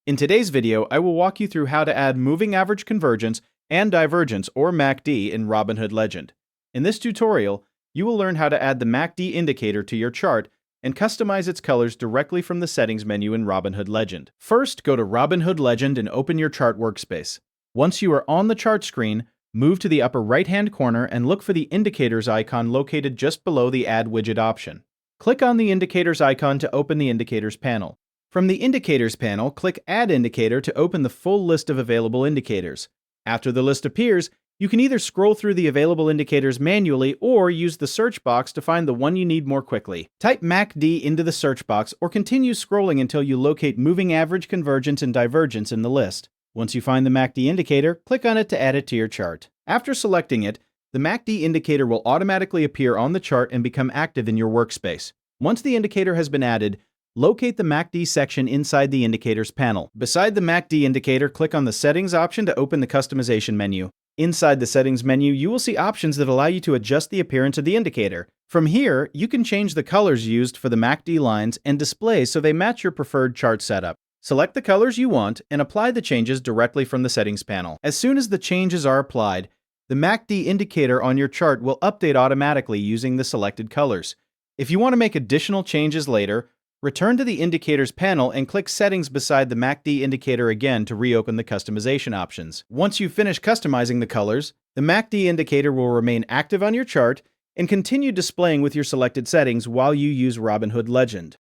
In today's video, I will walk you through how to add moving average convergence and divergence, or MACD, in Robinhood Legend. In this tutorial, you will learn how to add the MACD indicator to your chart and customize its colors directly from the settings menu in Robinhood Legend. First, go to Robinhood Legend and open your chart workspace. Once you are on the chart screen, move to the upper right-hand corner and look for the indicators icon located just below the Add Widget option. Click on the indicators icon to open the indicators panel. From the Indicators panel, click Add Indicator to open the full list of available indicators. After the list appears, you can either scroll through the available indicators manually or use the search box to find the one you need more quickly. Type MACD into the search box or continue scrolling until you locate moving average, convergence, and divergence in the list. Once you find the MACD indicator, click on it to add it to your chart. After selecting it, the MACD indicator will automatically appear on the chart and become active in your workspace. Once the indicator has been added, locate the MACD section inside the Indicators panel. Beside the MACD indicator, click on the Settings option to open the Customization menu. Inside the Settings menu, you will see options that allow you to adjust the appearance of the indicator. From here, you can change the colors used for the MACD lines and display so they match your preferred chart setup. Select the colors you want and apply the changes directly from the Settings panel. As soon as the changes are applied, the MACD indicator on your chart will update automatically using the selected colors. If you want to make additional changes later, return to the Indicators panel and click Settings beside the MACD indicator again to reopen the customization options. Once you finish customizing the colors, the MACD indicator will remain active on your chart and continue displaying with your selected settings while you use Robinhood Legend.